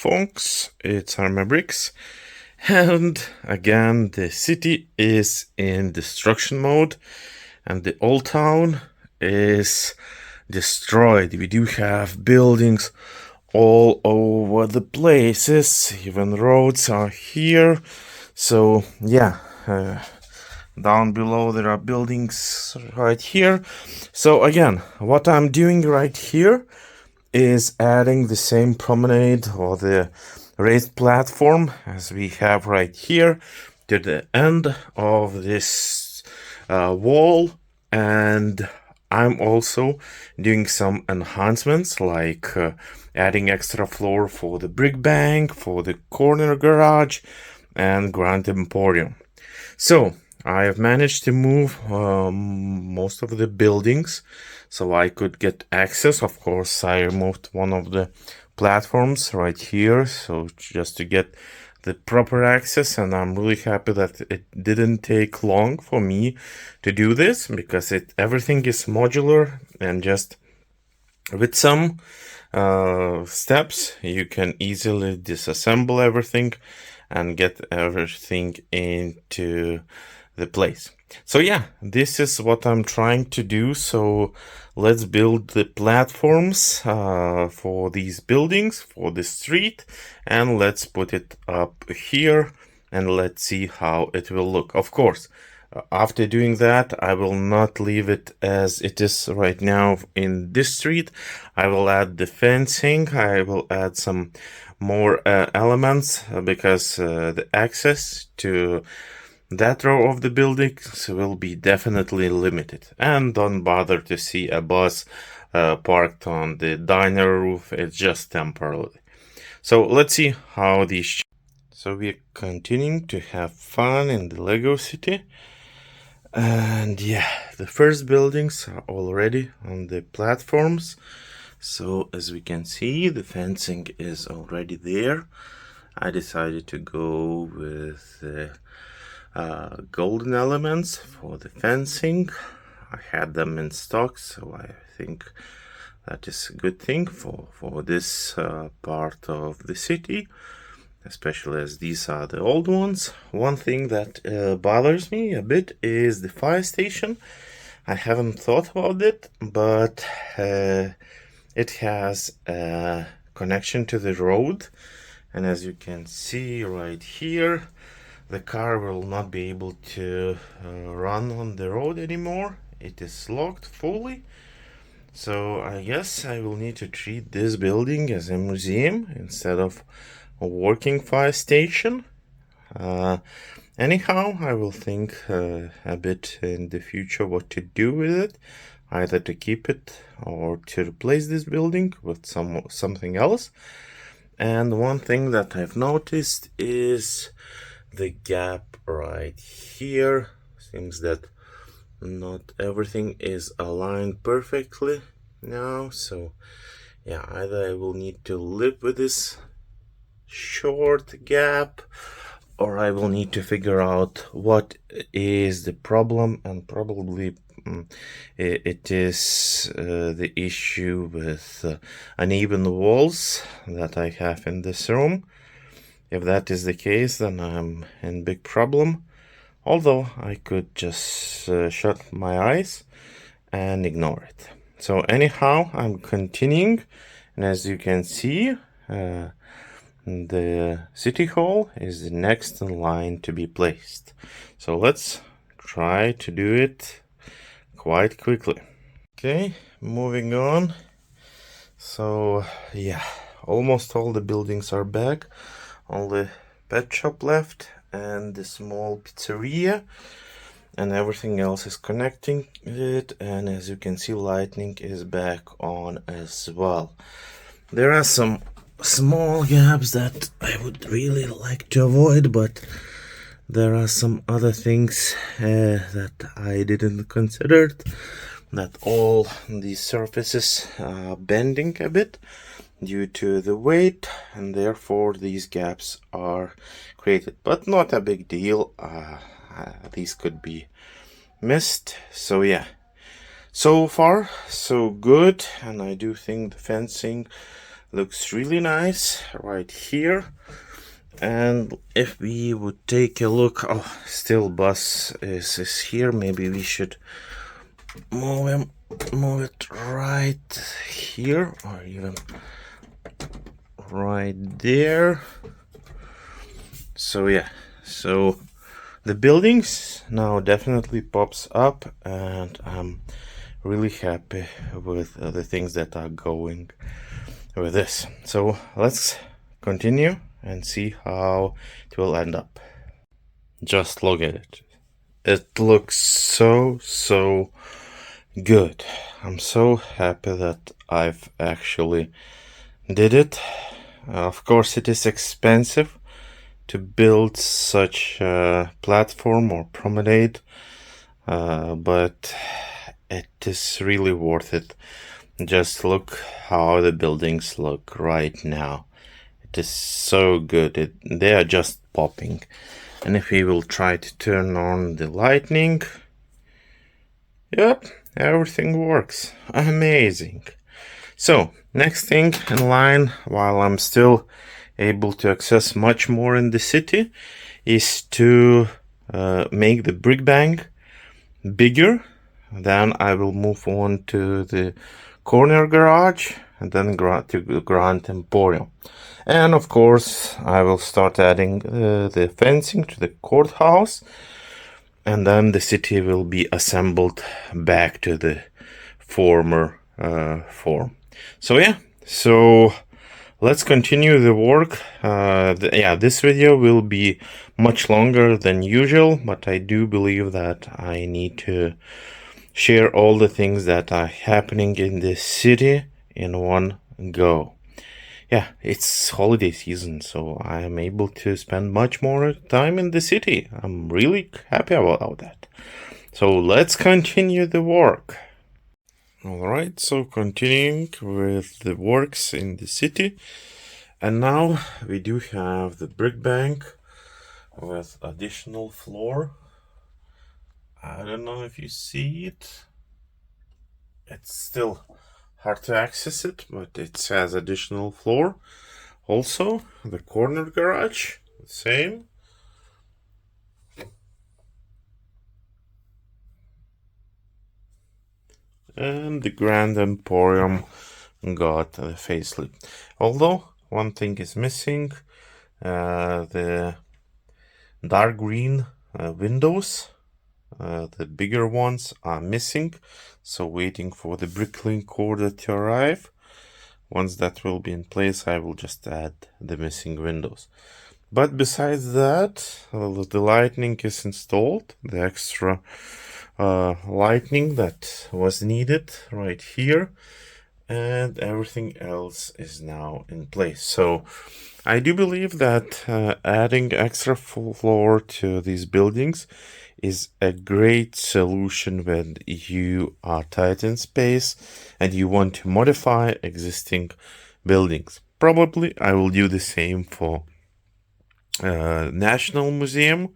folks, it's Arma Bricks, and again the city is in destruction mode and the old town is destroyed. We do have buildings all over the places, even roads are here. So yeah, down below there are buildings right here. So again, what I'm doing right here is adding the same promenade or the raised platform as we have right here to the end of this wall, and I'm also doing some enhancements like adding extra floor for the brick bank, for the corner garage and grand emporium. So I have managed to move most of the buildings so I could get access. Of course, I removed one of the platforms right here, so just to get the proper access, and I'm really happy that it didn't take long for me to do this because everything is modular, and just with some steps you can easily disassemble everything and get everything into the place. So yeah, this is what I'm trying to do. So let's build the platforms for these buildings, for the street, and let's put it up here and let's see how it will look. Of course, after doing that, I will not leave it as it is right now in this street. I will add the fencing, I will add some more elements because the access to that row of the buildings will be definitely limited. And don't bother to see a bus parked on the diner roof, it's just temporarily. So let's see how these. So we're continuing to have fun in the Lego city. And yeah, the first buildings are already on the platforms. So as we can see, the fencing is already there. I decided to go with golden elements for the fencing. I had them in stock, so I think that is a good thing for this part of the city, especially as these are the old ones. One thing that bothers me a bit is the fire station. I haven't thought about it, but it has a connection to the road, and as you can see right here, the car will not be able to run on the road anymore. It is locked fully. So I guess I will need to treat this building as a museum instead of a working fire station. Anyhow, I will think a bit in the future what to do with it, either to keep it or to replace this building with something else. And one thing that I've noticed is the gap right here. Seems that not everything is aligned perfectly now, so yeah, either I will need to live with this short gap, or I will need to figure out what is the problem, and probably it is the issue with uneven walls that I have in this room. If that is the case, then I'm in big problem. Although I could just shut my eyes and ignore it. So anyhow, I'm continuing, and as you can see, the city hall is the next in line to be placed. So let's try to do it quite quickly. Okay, moving on. So yeah, almost all the buildings are back. Only pet shop left and the small pizzeria, and everything else is connecting it, and as you can see, lightning is back on as well. There are some small gaps that I would really like to avoid, but there are some other things that I didn't consider, that all these surfaces are bending a bit due to the weight, and therefore these gaps are created, but not a big deal. These could be missed. So yeah, so far so good, and I do think the fencing looks really nice right here. And if we would take a look, oh, still bus is here. Maybe we should move it right here, or even right there. So yeah, so the buildings now definitely pops up, and I'm really happy with the things that are going with this. So let's continue and see how it will end up. Just look at it. It looks so good. I'm so happy that I've actually did it. Of course, it is expensive to build such a platform or promenade, but it is really worth it. Just look how the buildings look right now. It is so good. They are just popping. And if we will try to turn on the lighting, yep, everything works. Amazing. So, next thing in line, while I'm still able to access much more in the city, is to make the brick bank bigger. Then I will move on to the corner garage and then to the Grand Emporium. And of course, I will start adding the fencing to the courthouse, and then the city will be assembled back to the former form. So yeah, so let's continue the work. This video will be much longer than usual, but I do believe that I need to share all the things that are happening in this city in one go. Yeah, it's holiday season, so I am able to spend much more time in the city. I'm really happy about that. So let's continue the work. Alright, so continuing with the works in the city. And now we do have the brick bank with additional floor. I don't know if you see it. It's still hard to access it, but it has additional floor. Also, the corner garage, same. And the Grand Emporium got the facelift. Although one thing is missing, the dark green windows, the bigger ones are missing. So waiting for the bricklink order to arrive. Once that will be in place, I will just add the missing windows. But besides that, the lighting is installed, the extra lighting that was needed right here, and everything else is now in place. So I do believe that adding extra floor to these buildings is a great solution when you are tight in space and you want to modify existing buildings. Probably I will do the same for National Museum,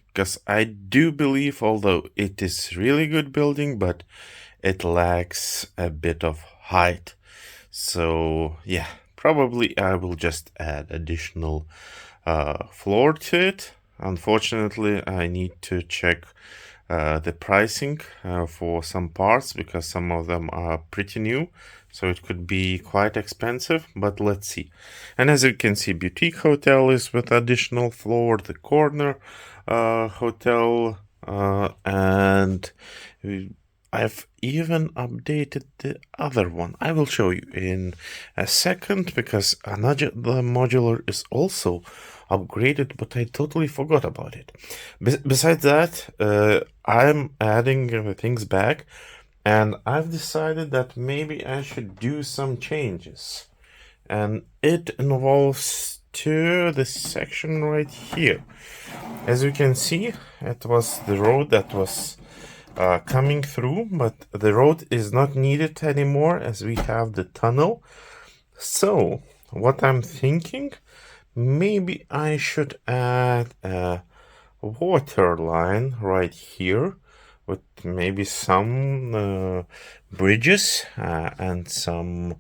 because I do believe, although it is really good building, but it lacks a bit of height. So yeah, probably I will just add additional floor to it. Unfortunately, I need to check the pricing for some parts, because some of them are pretty new, so it could be quite expensive, but let's see. And as you can see, boutique hotel is with additional floor, the corner hotel, and I've even updated the other one. I will show you in a second, because another modular is also upgraded, but I totally forgot about it. Besides that, I'm adding things back, and I've decided that maybe I should do some changes. And it involves to this section right here. As you can see, it was the road that was coming through, but the road is not needed anymore as we have the tunnel. So what I'm thinking, maybe I should add a water line right here with maybe some bridges and some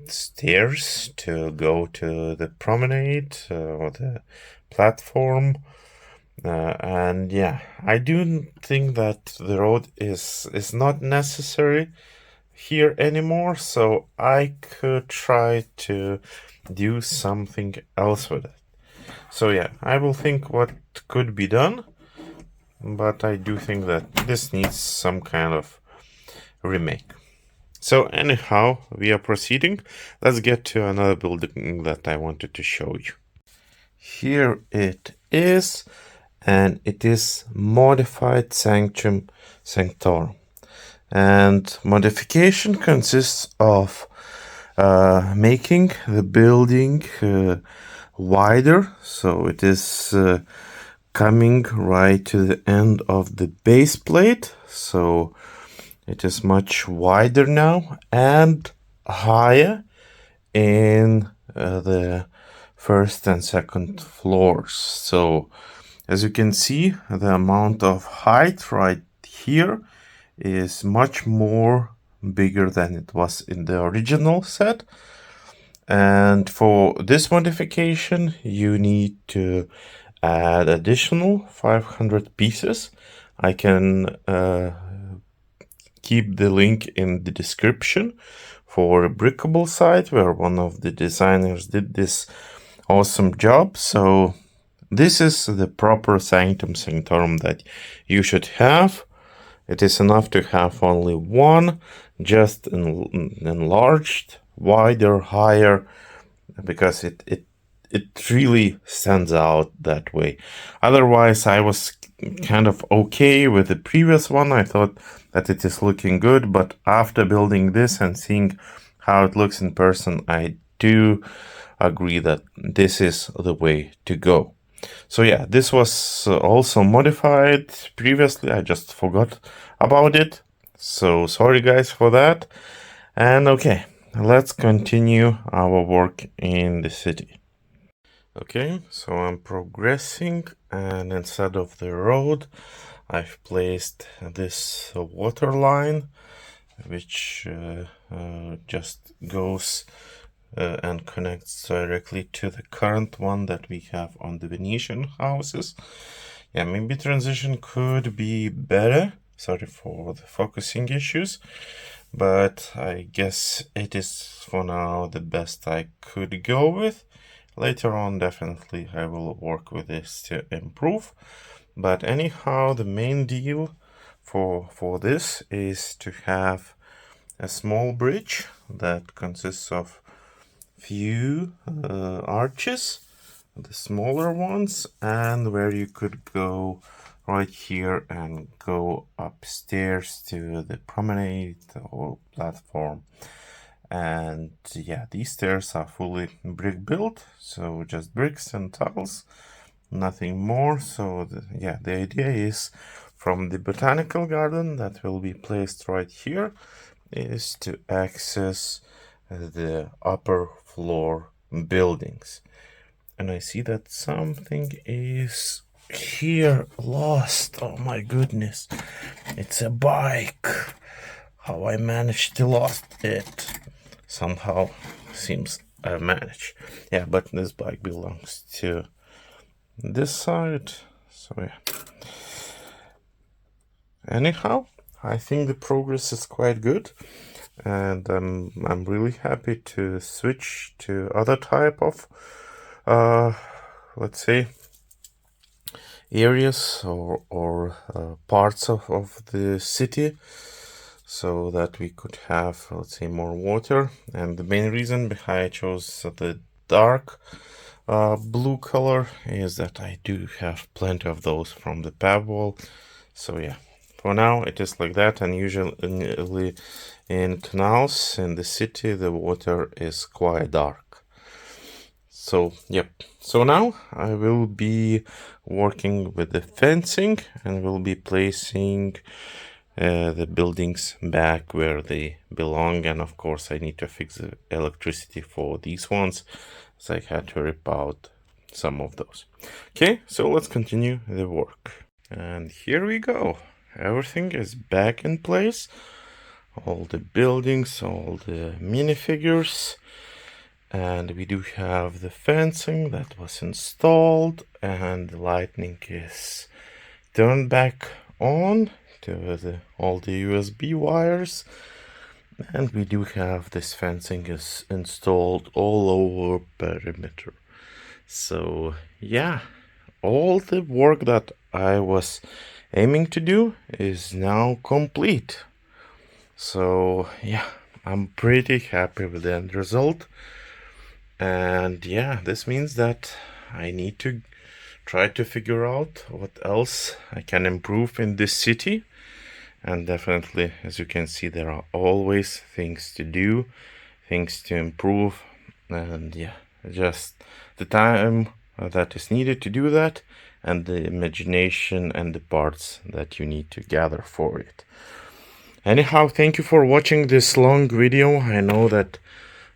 stairs to go to the promenade or the platform. And yeah, I do think that the road is not necessary here anymore, so I could try to do something else with it. So yeah, I will think what could be done, but I do think that this needs some kind of remake. So anyhow, we are proceeding. Let's get to another building that I wanted to show you. Here it is, and it is modified sanctorum. And modification consists of making the building wider, so it is coming right to the end of the base plate, so it is much wider now and higher in the first and second floors. So as you can see, the amount of height right here is much more bigger than it was in the original set. And for this modification, you need to add additional 500 pieces. I can keep the link in the description for a brickable site where one of the designers did this awesome job. So this is the proper sanctorum that you should have. It is enough to have only one, just enlarged, wider, higher, because it really stands out that way. Otherwise, I was kind of okay with the previous one. I thought that it is looking good, but after building this and seeing how it looks in person, I do agree that this is the way to go. So yeah, this was also modified previously. I just forgot about it. So sorry guys for that. And okay, let's continue our work in the city. Okay, so I'm progressing, and instead of the road, I've placed this water line, which just goes and connects directly to the current one that we have on the Venetian houses. Yeah, maybe transition could be better. Sorry for the focusing issues, but I guess it is for now the best I could go with. Later on, definitely I will work with this to improve. But anyhow, the main deal for this is to have a small bridge that consists of few arches, the smaller ones, and where you could go right here and go upstairs to the promenade or platform. And yeah, these stairs are fully brick built, so just bricks and tiles, nothing more. So the idea is from the botanical garden that will be placed right here is to access the upper floor buildings. And I see that something is here lost. Oh my goodness, it's a bike. How I managed to lost it. Somehow seems I managed. Yeah, but this bike belongs to this side. So yeah. Anyhow, I think the progress is quite good, and I'm really happy to switch to other type of let's say areas or parts of the city, so that we could have, let's say, more water. And the main reason behind I chose the dark blue color is that I do have plenty of those from the pab wall. So yeah, for now it is like that. And usually in canals in the city the water is quite dark. So yep, so now I will be working with the fencing and will be placing the buildings back where they belong. And of course I need to fix the electricity for these ones, so I had to rip out some of those. Okay, so let's continue the work. And here we go. Everything is back in place. all the buildings, all the minifigures. And we do have the fencing that was installed, and the lightning is turned back on to all the USB wires. And we do have this fencing is installed all over perimeter. So yeah, all the work that I was aiming to do is now complete. So yeah, I'm pretty happy with the end result. And yeah, this means that I need to try to figure out what else I can improve in this city. And definitely, as you can see, there are always things to do, things to improve. And yeah, just the time that is needed to do that, and the imagination and the parts that you need to gather for it. Anyhow, thank you for watching this long video. I know that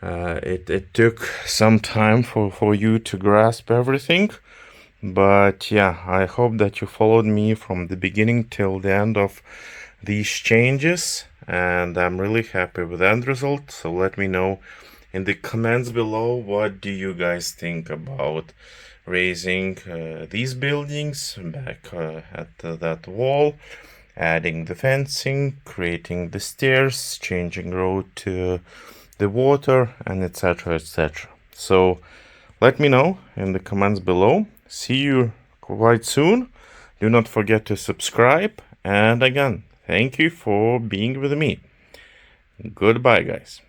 it took some time for you to grasp everything. But yeah, I hope that you followed me from the beginning till the end of these changes. And I'm really happy with the end result. So let me know in the comments below, what do you guys think about raising these buildings back at that wall, adding the fencing, creating the stairs, changing road to the water, and etc, etc. So let me know in the comments below. See you quite soon. Do not forget to subscribe, and again, thank you for being with me. Goodbye, guys.